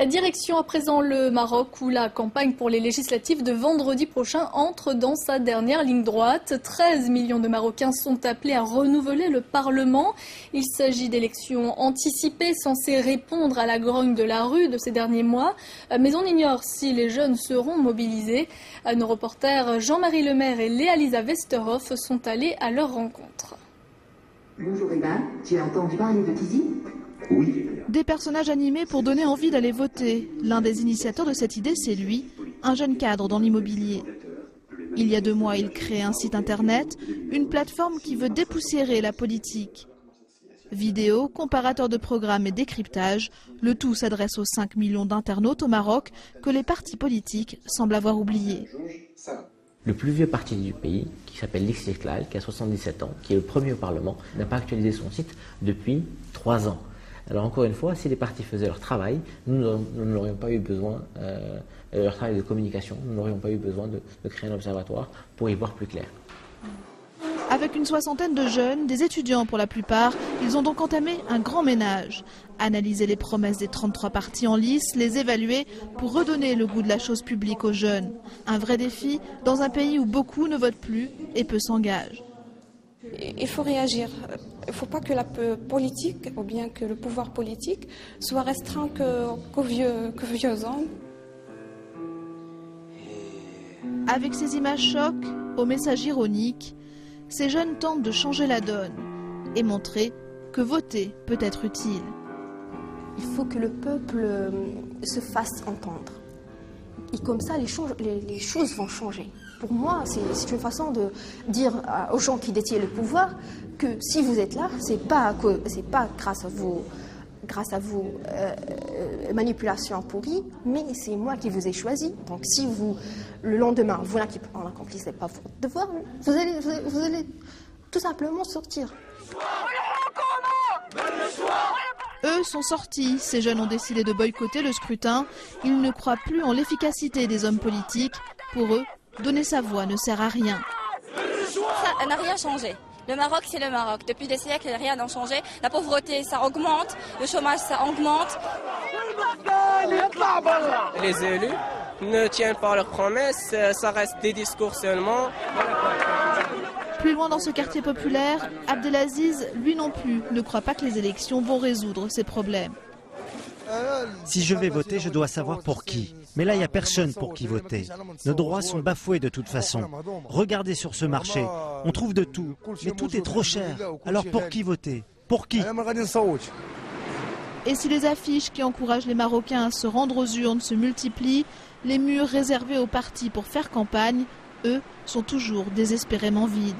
Direction à présent le Maroc où la campagne pour les législatives de vendredi prochain entre dans sa dernière ligne droite. 13 millions de Marocains sont appelés à renouveler le Parlement. Il s'agit d'élections anticipées censées répondre à la grogne de la rue de ces derniers mois. Mais on ignore si les jeunes seront mobilisés. Nos reporters Jean-Marie Lemaire et Léa-Lisa Westerhoff sont allés à leur rencontre. Bonjour Emma, tu as entendu parler de Tizi ? Oui. Des personnages animés pour donner envie d'aller voter. L'un des initiateurs de cette idée, c'est lui, un jeune cadre dans l'immobilier. Il y a 2 mois, il crée un site internet, une plateforme qui veut dépoussiérer la politique. Vidéo, comparateur de programmes et décryptage, le tout s'adresse aux 5 millions d'internautes au Maroc que les partis politiques semblent avoir oubliés. Le plus vieux parti du pays, qui s'appelle l'Istiqlal, qui a 77 ans, qui est le premier au Parlement, n'a pas actualisé son site depuis 3 ans. Alors encore une fois, si les partis faisaient leur travail, nous n'aurions pas eu besoin, leur travail de communication, nous n'aurions pas eu besoin de créer un observatoire pour y voir plus clair. Avec une 60aine de jeunes, des étudiants pour la plupart, ils ont donc entamé un grand ménage. Analyser les promesses des 33 partis en lice, les évaluer pour redonner le goût de la chose publique aux jeunes. Un vrai défi dans un pays où beaucoup ne votent plus et peu s'engagent. Il faut réagir. Il ne faut pas que la politique, ou bien que le pouvoir politique, soit restreint qu'aux vieux hommes. Avec ces images chocs, aux messages ironiques, ces jeunes tentent de changer la donne et montrer que voter peut être utile. Il faut que le peuple se fasse entendre. Et comme ça, les choses vont changer. Pour moi, c'est une façon de dire aux gens qui détiennent le pouvoir que si vous êtes là, c'est pas grâce à vos manipulations pourries, mais c'est moi qui vous ai choisi. Donc si le lendemain, vous n'accomplissez pas votre devoir, vous allez tout simplement sortir. Eux sont sortis. Ces jeunes ont décidé de boycotter le scrutin. Ils ne croient plus en l'efficacité des hommes politiques. Pour eux, donner sa voix ne sert à rien. Ça n'a rien changé. Le Maroc, c'est le Maroc. Depuis des siècles, rien n'a changé. La pauvreté, ça augmente. Le chômage, ça augmente. Les élus ne tiennent pas leurs promesses. Ça reste des discours seulement. Plus loin dans ce quartier populaire, Abdelaziz, lui non plus, ne croit pas que les élections vont résoudre ces problèmes. Si je vais voter, je dois savoir pour qui. Mais là, il n'y a personne pour qui voter. Nos droits sont bafoués de toute façon. Regardez sur ce marché, on trouve de tout, mais tout est trop cher. Alors pour qui voter? Pour qui? Et si les affiches qui encouragent les Marocains à se rendre aux urnes se multiplient, les murs réservés aux partis pour faire campagne, eux, sont toujours désespérément vides.